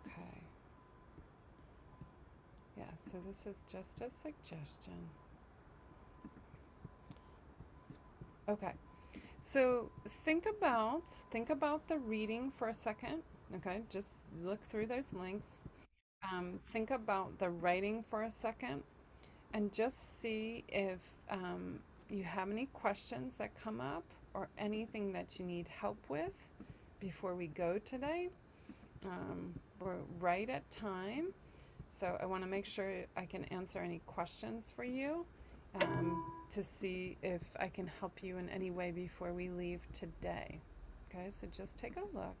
Okay. Yeah, so this is just a suggestion. Okay. So think about the reading for a second. Okay, just look through those links. Think about the writing for a second, and just see if you have any questions that come up or anything that you need help with before we go today. We're right at time, so I want to make sure I can answer any questions for you, to see if I can help you in any way before we leave today. Okay, so just take a look.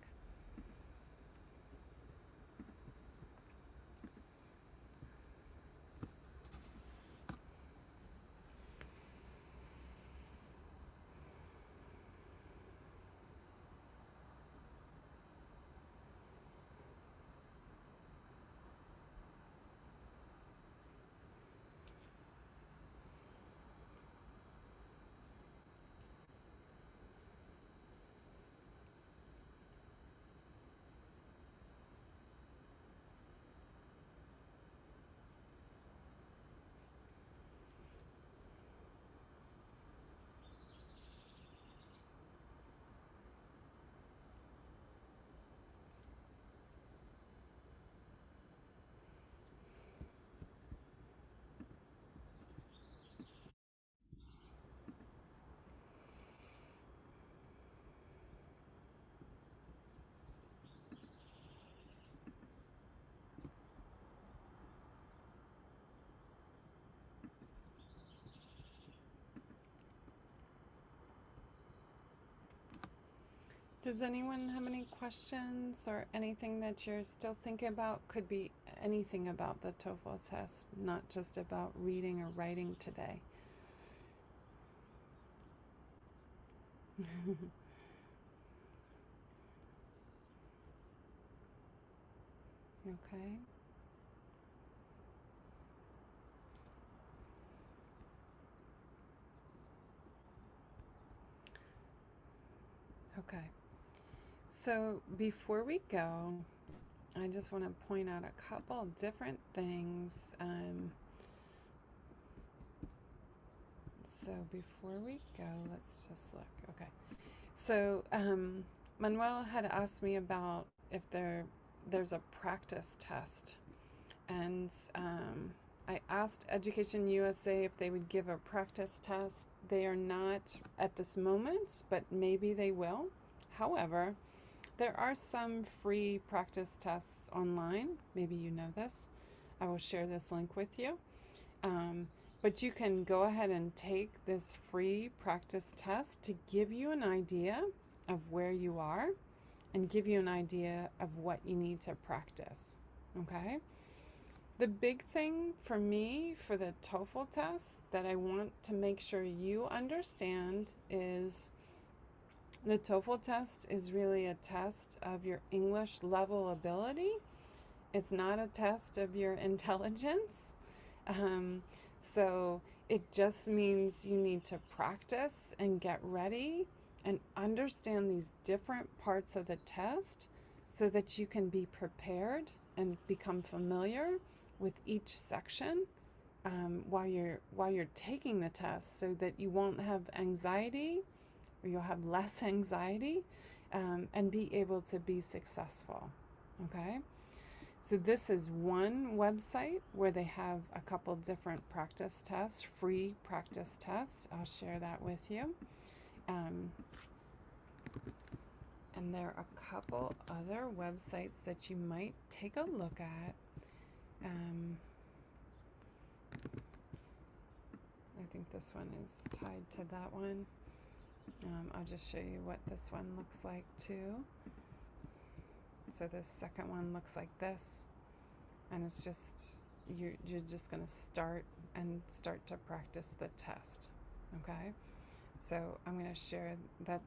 Does anyone have any questions or anything that you're still thinking about? Could be anything about the TOEFL test, not just about reading or writing today. Okay. Okay. So before we go, I just want to point out a couple different things. So before we go, let's just look. Okay. So Manuel had asked me about if there's a practice test, and I asked EducationUSA if they would give a practice test. They are not at this moment, but maybe they will. However, there are some free practice tests online. Maybe you know this. I will share this link with you. But you can go ahead and take this free practice test to give you an idea of where you are and give you an idea of what you need to practice. Okay? The big thing for me for the TOEFL test that I want to make sure you understand is The TOEFL test is really a test of your English level ability. It's not a test of your intelligence. So it just means you need to practice and get ready and understand these different parts of the test so that you can be prepared and become familiar with each section while you're taking the test, so that you won't have anxiety, or you'll have less anxiety, and be able to be successful. Okay? So this is one website where they have a couple different practice tests, free practice tests. I'll share that with you. And there are a couple other websites that you might take a look at. I think this one is tied to that one. I'll just show you what this one looks like too. So this second one looks like this, and it's just, you're just going to start to practice the test. Okay, so I'm going to share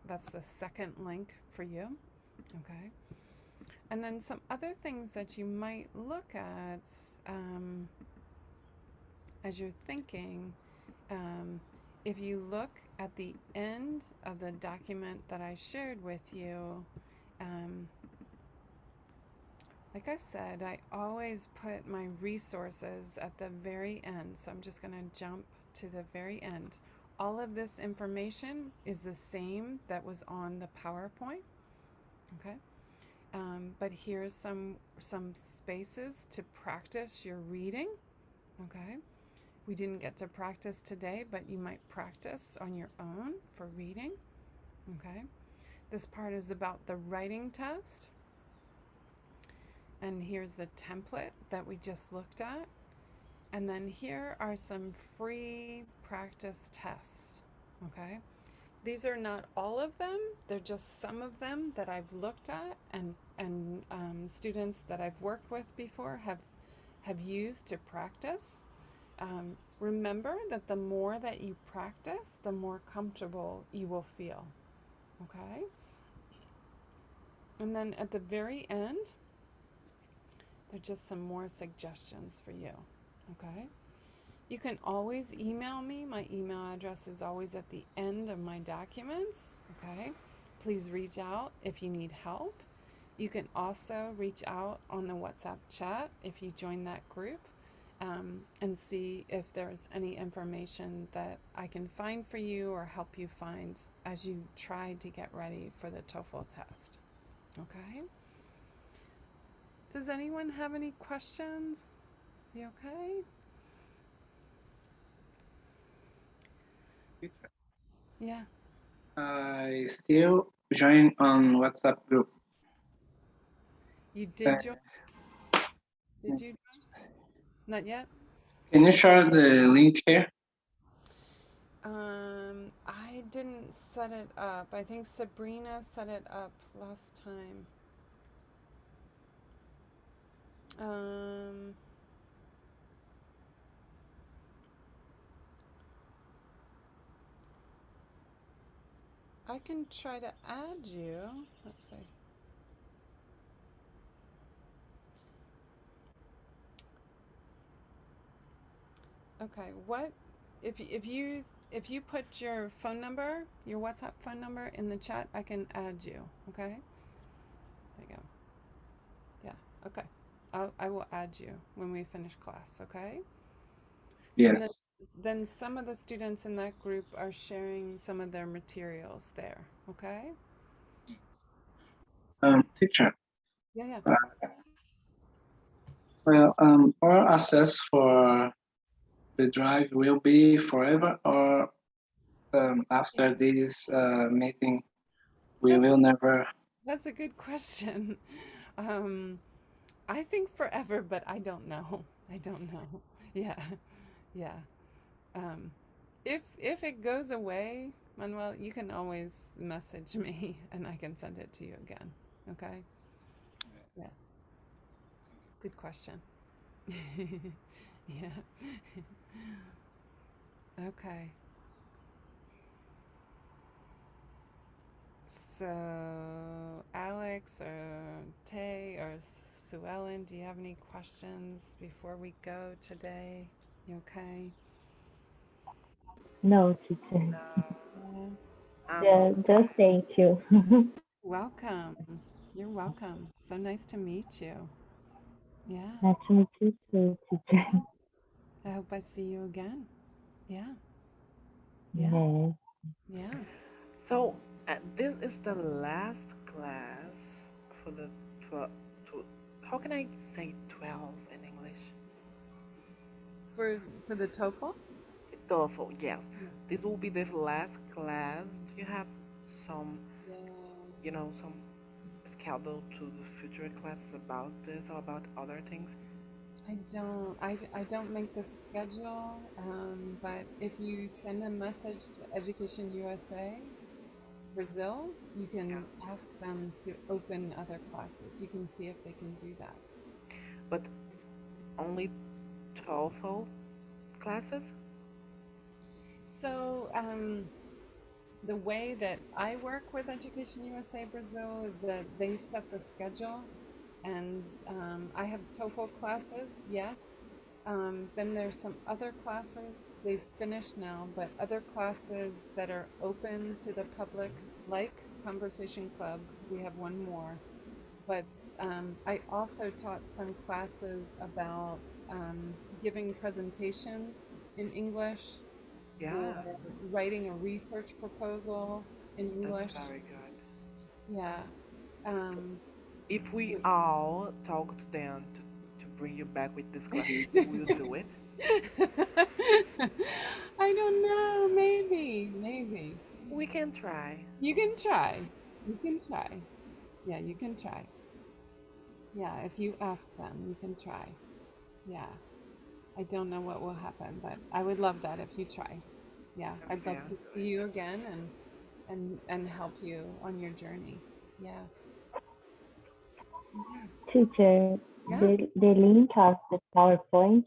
that's the second link for you. Okay, and then some other things that you might look at as you're thinking. If you look at the end of the document that I shared with you, like I said, I always put my resources at the very end. So I'm just going to jump to the very end. All of this information is the same that was on the PowerPoint. Okay. But here's some spaces to practice your reading. Okay. We didn't get to practice today, but you might practice on your own for reading. Okay. This part is about the writing test. And here's the template that we just looked at. And then here are some free practice tests. Okay. These are not all of them. They're just some of them that I've looked at and students that I've worked with before have used to practice. Remember that the more that you practice, the more comfortable you will feel. Okay? And then at the very end, there's just some more suggestions for you. Okay? You can always email me. My email address is always at the end of my documents. Okay? Please reach out if you need help. You can also reach out on the WhatsApp chat if you join that group. And see if there's any information that I can find for you or help you find as you try to get ready for the TOEFL test. Okay? Does anyone have any questions? You okay? Yeah. I still join on WhatsApp group. You did join? Did you join? Not yet? Can you share the link here? I didn't set it up. I think Sabrina set it up last time. I can try to add you. Let's see. Okay, what if you put your phone number, your WhatsApp phone number in the chat, I can add you, okay? There you go. Yeah, okay. I will add you when we finish class, okay? And Yes. then some of the students in that group are sharing some of their materials there, okay? Teacher. Yeah. Well, our access for the drive will be forever, or after this meeting, we will never. That's a good question. I think forever, but I don't know. I don't know. Yeah. If it goes away, Manuel, you can always message me and I can send it to you again. Okay? Yeah. Good question. Yeah. Okay. So, Alex or Tay or Sue Ellen, do you have any questions before we go today? You okay? No, teacher. Yeah. Just thank you. Welcome. You're welcome. So nice to meet you. Yeah. Nice to meet you too, teacher. I hope I see you again. Yeah. Yes. Yeah. So this is the last class for the for to how can I say 12 in English? For the TOEFL? TOEFL, yes. This will be the last class. Do you have some, some schedule to the future classes about this or about other things? I don't make the schedule, but if you send a message to Education USA Brazil, you can ask them to open other classes. You can see if they can do that. But only TOEFL classes? So, the way that I work with Education USA Brazil is that they set the schedule, and I have TOEFL classes, yes. Then there's some other classes, they've finished now, but other classes that are open to the public, like Conversation Club, we have one more. But I also taught some classes about giving presentations in English, Yeah, or writing a research proposal in English. that's very good. Yeah. If we So- all talk to them to bring you back with this class, they will do it. I don't know. Maybe. We can try. You can try. You can try. Yeah, you can try. Yeah, if you ask them, you can try. Yeah. I don't know what will happen, but I would love that if you try. Yeah, I'd Okay, love I'll to do see it. you again and help you on your journey. Yeah. Teacher, Yeah. the link of the PowerPoint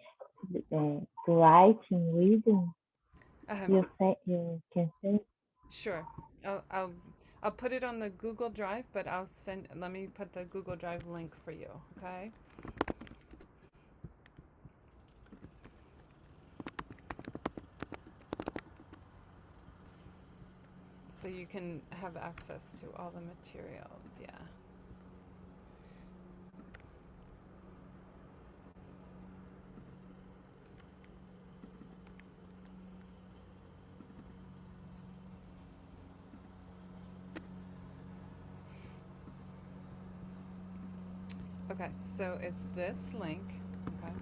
to writing, reading, you can say. Sure. I'll put it on the Google Drive, but let me put the Google Drive link for you, okay? So you can have access to all the materials, yeah. Okay, so it's this link, okay?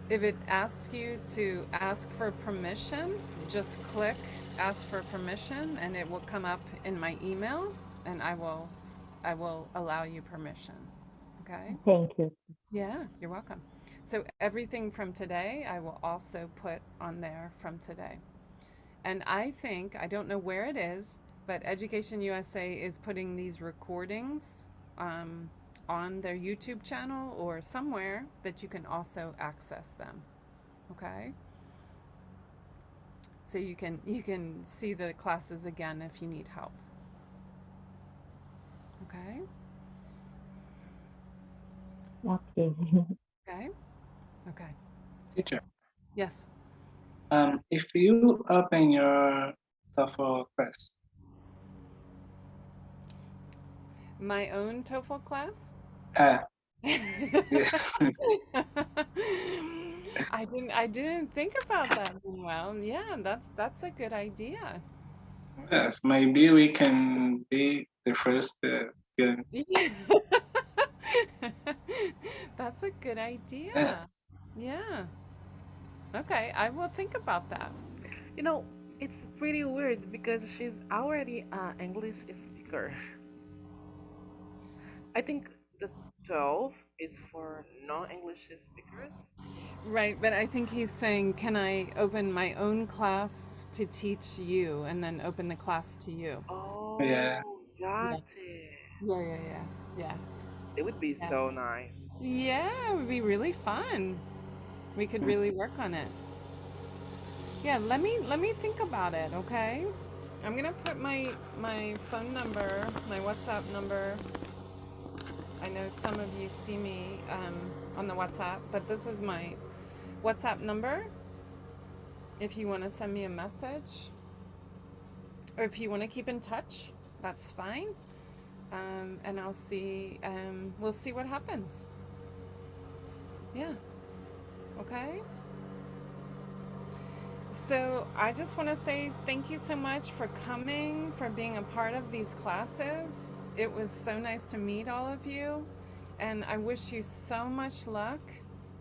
If it asks you to ask for permission, just click ask for permission and it will come up in my email and I will allow you permission. Okay? Thank you. Yeah, you're welcome. So everything from today, I will also put on there from today. And I think, I don't know where it is, but Education USA is putting these recordings on their YouTube channel or somewhere that you can also access them. Okay? So you can see the classes again if you need help. Okay? Okay. Okay? Okay. Teacher, Yes. if you open your TOEFL class, My own TOEFL class? yeah. I didn't think about that, Manuel. Yeah, that's a good idea. Yes, maybe we can be the first students. That's a good Yeah. idea. Yeah. Okay, I will think about that. You know, it's pretty weird because she's already an English speaker. I think the 12 is for non-English speakers. Right, but I think he's saying, can I open my own class to teach you and then open the class to you? Oh, Yeah. Yeah. got it. Yeah. It would be Yeah. so nice. Yeah, it would be really fun. We could really work on it. Yeah, let me think about it, okay? I'm gonna put my phone number, my WhatsApp number. I know some of you see me on the WhatsApp, but this is my WhatsApp number. If you want to send me a message, or if you want to keep in touch, that's fine. And I'll see. We'll see what happens. Yeah. Okay. So I just want to say thank you so much for coming, for being a part of these classes. It was so nice to meet all of you. And I wish you so much luck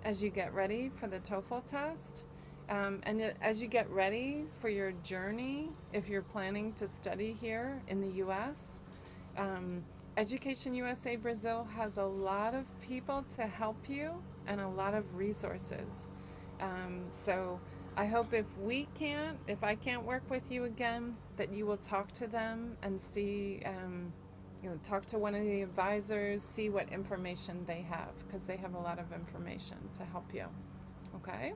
as you get ready for the TOEFL test. And as you get ready for your journey, if you're planning to study here in the US, Education USA Brazil has a lot of people to help you and a lot of resources. So I hope if I can't work with you again, that you will talk to them and see, talk to one of the advisors, see what information they have, because they have a lot of information to help you. Okay?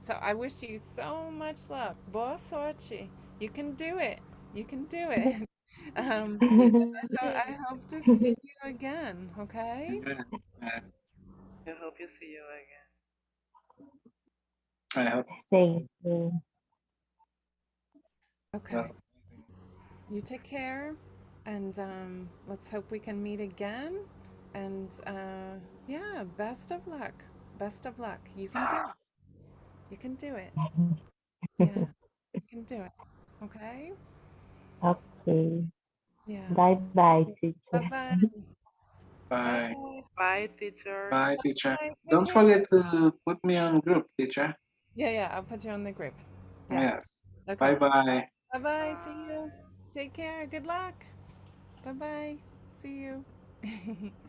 So I wish you so much luck. Boa sorte. You can do it. You can do it. I hope to see you again. Okay? I hope you see you again. I hope. Thank you. Okay. You take care, and let's hope we can meet again. And yeah, best of luck. Best of luck. You can do it. You can do it. Yeah, you can do it. Okay? Okay. Yeah. Bye-bye, teacher. Bye-bye. Bye. Bye, teacher. Bye, teacher. Bye. Don't Okay. forget to put me on group, teacher. Yeah, I'll put you on the group. Yeah. Yes. Okay. Bye-bye. Bye-bye. See you. Take care. Good luck. Bye-bye. See you.